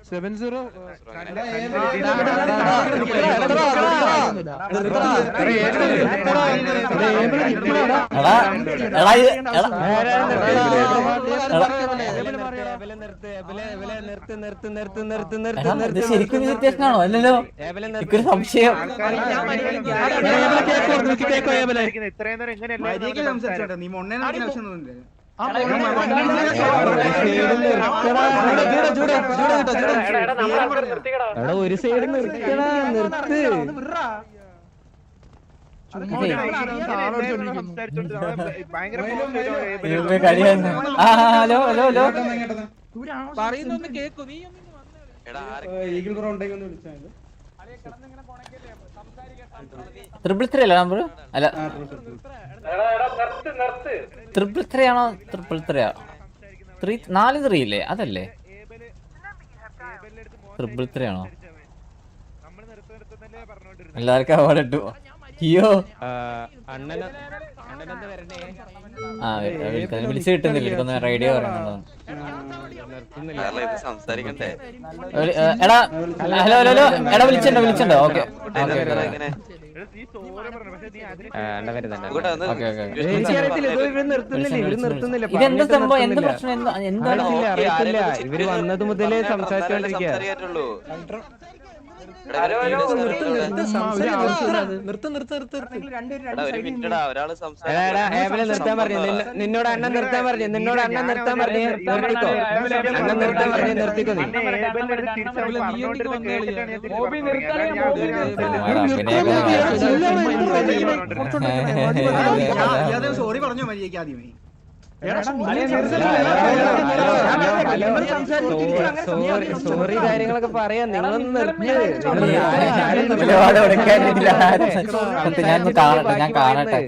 7-0 ശരിക്കും സിറ്റുവേഷനാണോ അല്ലല്ലോ എനിക്കൊരു സംശയം ഇത്രയും നേരം എങ്ങനെയല്ല നീ മൊണ്ണേനെ ആവശ്യം ഒരു സൈഡ് നിർത്തടാ നിർത്ത് ഹലോ ഹലോ ഹലോ പറയുന്നൊന്ന് കേക്കു നീ ട്രിപ്പിൾ 3 അല്ല നമ്പർ അല്ല ട്രിപ്പിൾ 3 ആണോ ട്രിപ്പിൾ 3 4 3 ഇല്ലേ അതല്ലേ ട്രിപ്പിൾ 3 ആണോ എല്ലാവർക്കും അവാർഡ് ഇട്ടു അയ്യോ ആ വിളിച്ചു കിട്ടുന്നില്ല എനിക്കൊന്ന് റേഡിയോ പറയുന്നുണ്ടോ എടാ ഹലോ ഹലോ ഹലോ എടാ വിളിച്ചിട്ടുണ്ടോ ഓക്കെ ഇതെന്താ സംഭവം എന്ത് പ്രശ്നം എന്താണ് ഇവര് വന്നത് മുതലേ സംസാരിച്ചോണ്ടിരിക്കുക നിർത്താൻ പറഞ്ഞു നിന്നോട് അണ്ണൻ നിർത്താൻ പറഞ്ഞു നിർത്തിക്കോ അണ്ണൻ നിർത്താൻ പറഞ്ഞു നിർത്തിക്കോ സോറി പറഞ്ഞു മര്യാദയ്ക്ക് ആദ്യമേ സോറി കാര്യങ്ങളൊക്കെ പറയാം നിങ്ങളൊന്ന് ഞാൻ കാണട്ടെ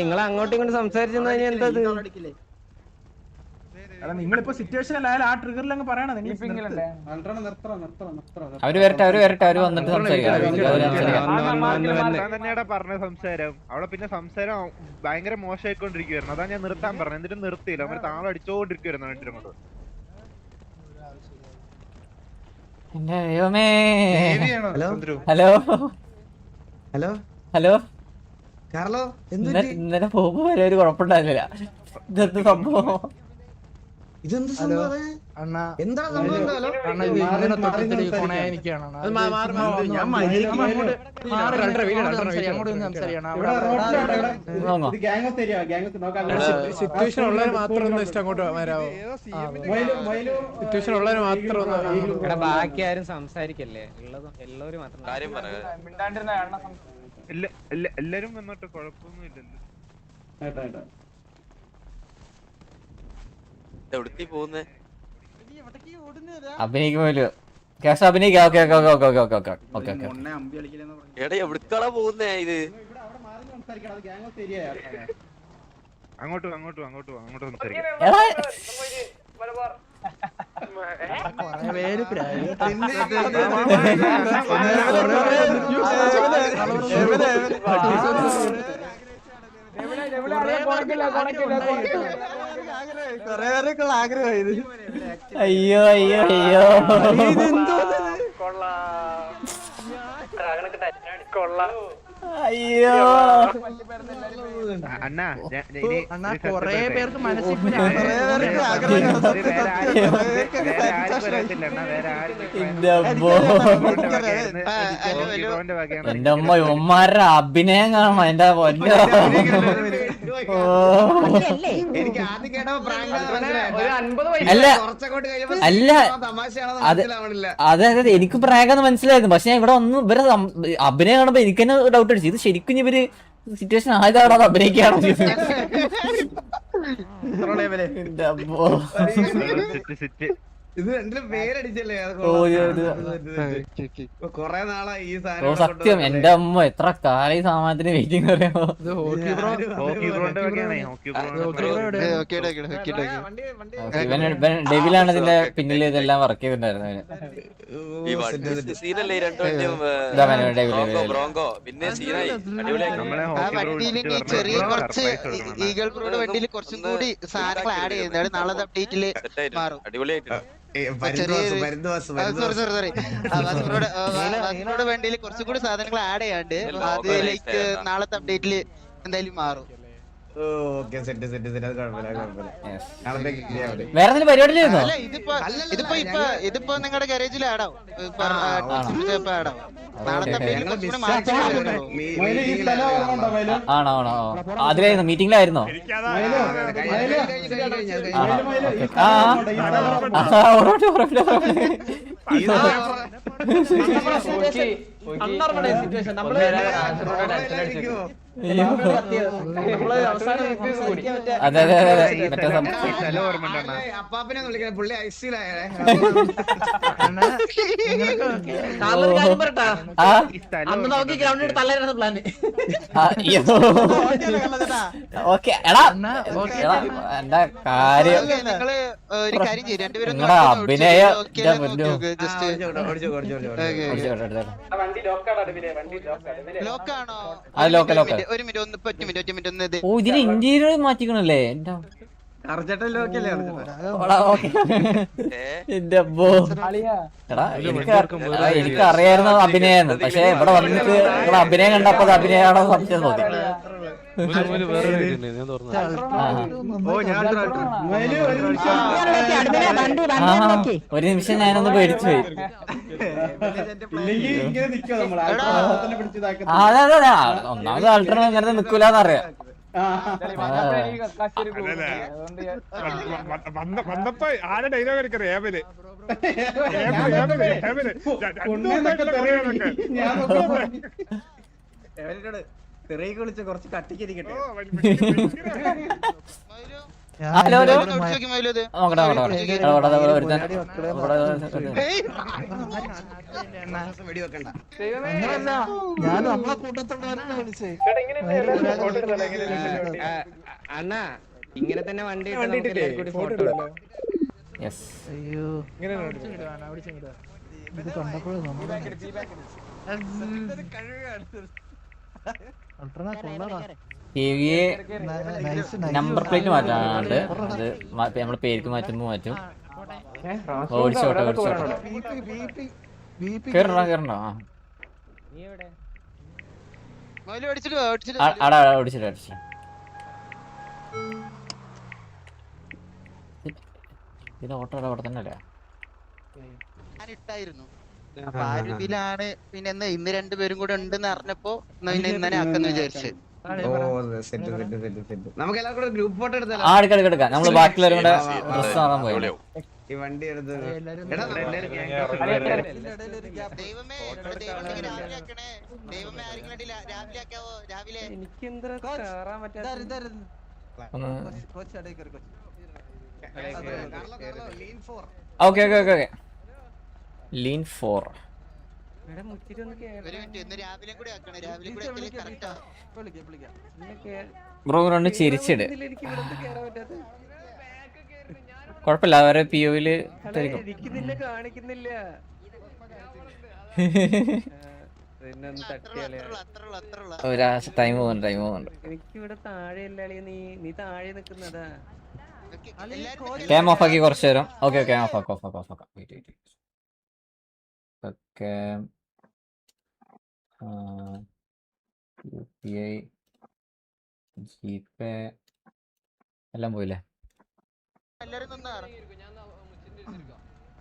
നിങ്ങൾ അങ്ങോട്ടും ഇങ്ങോട്ടും സംസാരിച്ചു കഴിഞ്ഞാൽ എന്തത് നിങ്ങളിപ്പോ സിറ്റുവേഷൻ അല്ല ആ ട്രിഗറിൽ അങ്ങ് പറയണം അവര് വരട്ടെ അവര് വന്നിട്ട് തന്നെയാ പറഞ്ഞ സംസാരം അവിടെ പിന്നെ സംസാരം ഭയങ്കര മോശമായിക്കൊണ്ടിരിക്കുവായിരുന്നു അതാ ഞാൻ നിർത്താൻ പറഞ്ഞു എന്നിട്ട് നിർത്തിയില്ല അവര് താളം അടിച്ചോണ്ടിരിക്കുവായിരുന്നു രണ്ടിനും കൊണ്ട് ഹലോ ഹലോ ഹലോ കാർലോ ഇന്നലെ പോകുമ്പോ വരെ ഒരു കുഴപ്പമുണ്ടായിരുന്നില്ല ഇതെന്ത് സംഭവം ഇതെന്ത് സംഭവം എന്താണ് സംഭവം സിറ്റുവേഷൻ ഉള്ളവര് മാത്രം ഒന്ന് ഇഷ്ടം അങ്ങോട്ട് വരാവോ സിറ്റുവേഷൻ ഉള്ളവര് മാത്രം ഒന്ന് ബാക്കി ആരും സംസാരിക്കല്ലേ ഉള്ളത് എല്ലാവരും മാത്രം കാര്യം എല്ലാരും വന്നോട്ടെ കുഴപ്പമൊന്നും ഇല്ലല്ലോ അഭിനയിക്കുമല്ലോ ക്യാഷ് അഭിനയിക്കാം ഓക്കെ എവിടേക്കാളാ പോകുന്നേ ഇത് അങ്ങോട്ട് സംസാരിക്കാം അയ്യോ അയ്യോ അയ്യോ അയ്യോ അണ്ണാ കൊറേ പേർക്ക് മനസ്സിൽ എന്റെ അമ്മ ഇവന്മാരുടെ അഭിനയം കാണണം എന്റെ പൊന്നോ അല്ല അല്ല അതെ എനിക്ക് പ്രാങ്കെന്ന് മനസ്സിലായിരുന്നു പക്ഷെ ഞാൻ ഇവിടെ ഒന്ന് ഇവരെ അഭിനയം കാണുമ്പോ എനിക്ക് തന്നെ ഡൗട്ട് അടിച്ചു ഇത് ശരിക്കും ഇവര് സിറ്റുവേഷൻ ആയതാണോ അത് അഭിനയിക്കാണോ ഇത് രണ്ടിലും പേരടിച്ചല്ലേ കൊറേ നാളായി ഈ ഓ സത്യം എന്റെ അമ്മ എത്ര കാലം ഈ സാമാനത്തിന് വെയിറ്റിംഗ് അറിയാമോ. ഇവൻ ഡെവിലാണ് ഇതിന്റെ പിന്നിൽ ഇതെല്ലാം വർക്ക് ചെയ്തിട്ടുണ്ടായിരുന്നു അവന്. ഈ വണ്ടി സീനല്ലേ ഈ രണ്ട് വണ്ടിയും ഇതാ അവന് ഡെവിൽ ബ്രോങ്കോ പിന്നെ സീനായി അടിപൊളിയാക്കി. ചെറിയ കുറച്ച് ഈഗിൾ ബ്രോയുടെ വണ്ടിയിൽ കുറച്ചും കൂടി സാധനങ്ങൾ ആഡ് ചെയ്യുന്നതാണ് നാളെ അപ്ഡേറ്റില് മാറും. അടിപൊളിയായിട്ടുണ്ട്. വാസുബ്രോയുടെ വണ്ടിയിൽ കുറച്ചും കൂടി സാധനങ്ങൾ ആഡ് ചെയ്യാണ്ട് അതിലേക്ക് നാളത്തെ അപ്ഡേറ്റില് എന്തായാലും മാറും. വേറെ എന്തെങ്കിലും പരിപാടിയിലായിരുന്നോ? അല്ല ഇതിപ്പോ നിങ്ങളുടെ ഗാരേജിൽ ആഡാവും. ആഡാവും നാളത്തെ അപ്ഡേറ്റിൽ കുറച്ചുകൂടി മാറ്റം. ആണോ ആണോ അതിലായിരുന്നോ? മീറ്റിംഗിലായിരുന്നോ? അതെ അതെ അതെ മറ്റേ അപ്പാപ്പനെ വിളിക്കണ പുള്ളി ഐസിയിലായേ. ഓക്കെ എടാ എന്റെ കാര്യം നിങ്ങള് ഒരു കാര്യം ചെയ്യും രണ്ടുപേരും നിങ്ങളുടെ അഭിനയം ലോക്കാണോ? അത് ലോക്ക ലോക്ക. ഒരു മിനിറ്റ് ഒന്ന് ഒറ്റ മിനിറ്റ് ഒന്ന് ഇത് ഓ ഇതിന് ഇന്റീരിയർ മാറ്റിക്കണല്ലേ എന്റെ എന്റെ അబ్బോ. എടാ എനിക്ക് അറിയായിരുന്നു അഭിനയാന്ന്. പക്ഷെ ഇവിടെ വന്നിട്ട് നിങ്ങളെ അഭിനയം കണ്ടപ്പോ അത് അഭിനയാണോ സംശയം തോന്നി. ഒരു നിമിഷം ഞാനൊന്ന് പേടിച്ചു പോയി. അതെ അതെ അതെ ഒന്നാമത് ആൾട്ടർ ഇങ്ങനത്തെ നിക്കൂലെന്നറിയാം. വന്നപ്പോ ആരെ ഡയലോഗ് എടുക്ക രേവല് വിളിച്ച് കുറച്ച് കട്ടിക്കിരിക്കട്ടെ. ഹലോ ഹലോ മൈലത് നോക്കട്ടെ വെടിവെക്കണ്ട. ഞാൻ നമ്മളെ കൂട്ടത്തുള്ളവരാണ് വിളിച്ചേ. അണ്ണാ ഇങ്ങനെ തന്നെ വണ്ടി ഫോട്ടോ യെസ് അയ്യോ ഇത് കണ്ടപ്പോഴും നമ്പർ പ്ലേറ്റ് മാറ്റാനുണ്ട്. അത് നമ്മള് പേർക്ക് മാറ്റുമ്പോ മാറ്റും. ഓടിച്ചോട്ടെ കേറണോ കേറണോ? ആടാ ഓടിച്ചിട്ട് അടിച്ചു. ഇത് ഓട്ടോ അവിടെ തന്നെ അല്ലേ? ഞാൻ ഇട്ടായിരുന്നു. അപ്പൊ ആ ഒരു ഇതിലാണ് പിന്നെ ഇന്ന് രണ്ടുപേരും കൂടെ ഉണ്ടെന്ന് അറിഞ്ഞപ്പോ ഇന്നലെ ആക്കാന്ന് വിചാരിച്ചു. നമുക്ക് എല്ലാവർക്കും കൂടെ ഗ്രൂപ്പ് ഫോട്ടോ എടുത്താലോ? എടുക്കാം. നമ്മള് ബാക്കിയുള്ളവരും കൂടെ ഡ്രസ് കാണാൻ പോയി. ഈ വണ്ടി എടുത്ത് ദൈവമേ രാവിലെ ആക്കണേ. ദൈവമേ ആരെങ്കിലും രാവിലെ ആക്കാവോ? രാവിലെ ഓക്കെ ലീൻ 4 ഒരു മിനിറ്റ് ഇന്ന് രാവിലെ കൂടെ ആക്കണേ. രാവിലെ കൂടെ കറക്റ്റാ. ബ്രോ രണ്ട് ചിരിച്ചിട്. കൊഴപ്പില്ല അവരെ POയില് കാണിക്കുന്നില്ല. ഒരാഴ്ച ടൈം പോകുന്നുണ്ട്. എനിക്കിവിടെ താഴെ നീ താഴെ നിക്കുന്നതാ. ക്യാം ഓഫ് ആക്കി കുറച്ചു നേരം. ഓക്കെ ക്യാം ഓഫ് ആക്കാം. ഓക്കെ UPI GPay എല്ലാം പോയില്ലേ?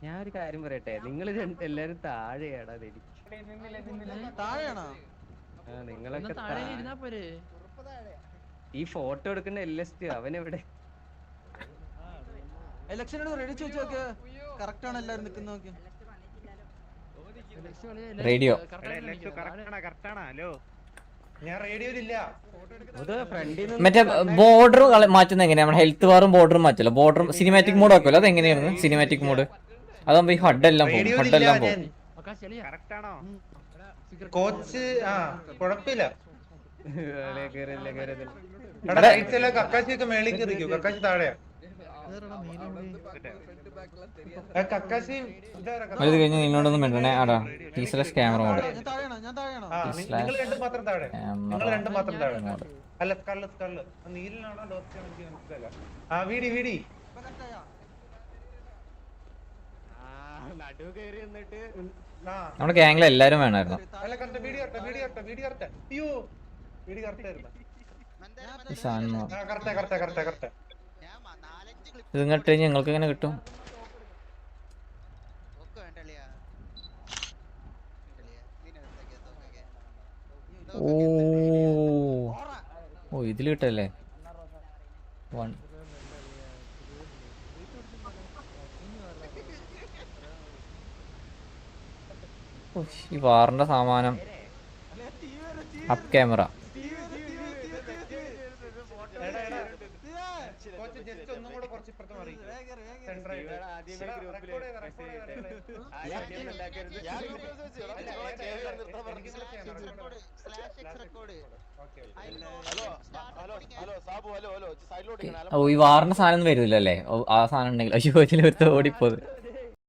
ഞാൻ ഒരു കാര്യം പറയട്ടെ, നിങ്ങൾ എല്ലാരും താഴെയാടാ. താഴെയാണോ? നിങ്ങളൊക്കെ ഈ ഫോട്ടോ എടുക്കുന്ന LST അവനെവിടെ? റേഡിയോ മറ്റേ ബോർഡർ മാറ്റുന്ന എങ്ങനെയാ? നമ്മുടെ ഹെൽത്ത് ബാറും ബോർഡറും മാറ്റല്ലോ. ബോർഡർ സിനിമാറ്റിക് മോഡ് ആക്കുമല്ലോ. അത് എങ്ങനെയാണ് സിനിമാറ്റിക് മോഡ്? അതാകുമ്പോ ഈ ഹഡെല്ലാം പോകും, ഹഡെല്ലാം പോകും. കറക്റ്റ് ആണോ? കോച്ച് ആ കുഴപ്പമില്ല. കക്കാശിയൊക്കെ മേളിൽ കയറിക്കോ. കക്കാശി താഴെയാ. കക്കാശി അത് കഴിഞ്ഞ് നിന്നോടൊന്നും മിണ്ടണേ. ആടാ ടീസ്ലെസ് ക്യാമറ മോഡ്. നിങ്ങൾ രണ്ടും മാത്രം താഴെ. നിങ്ങൾ രണ്ടും മാത്രം താഴെ. അല്ല സ്കള്ള് സ്കള്ള് നീലിനാണോ ഡോക്ടർ എനിക്ക് മനസ്സിലായില്ല. ആ വീടി വീടി നമ്മുടെ ഗ്യാങ്ങിൽ എല്ലാരും വേണമായിരുന്നു. അല്ല കറക്റ്റ് വീടി കറക്റ്റ് വീടി കറക്റ്റ് വീടി കറക്റ്റ്. അയ്യോ വീടി കറക്റ്റ് ആയിരുന്നു. ഈ സാധനം കറക്റ്റ് കറക്റ്റ് കറക്റ്റ് കറക്റ്റ്. ഇത് ഇങ്ങോട്ട് കഴിഞ്ഞ് ഞങ്ങൾക്ക് എങ്ങനെ കിട്ടും? ഓ ഇതിൽ കിട്ടല്ലേ? ഈ വാറിന്റെ സാമാനം. Up camera. ഓ ഈ വാറിന്റെ സാധനം ഒന്നും വരൂലല്ലേ? ആ സാധനം ഉണ്ടെങ്കിൽ അയ്യോ ഇതിൽ ഓടിപ്പോത്.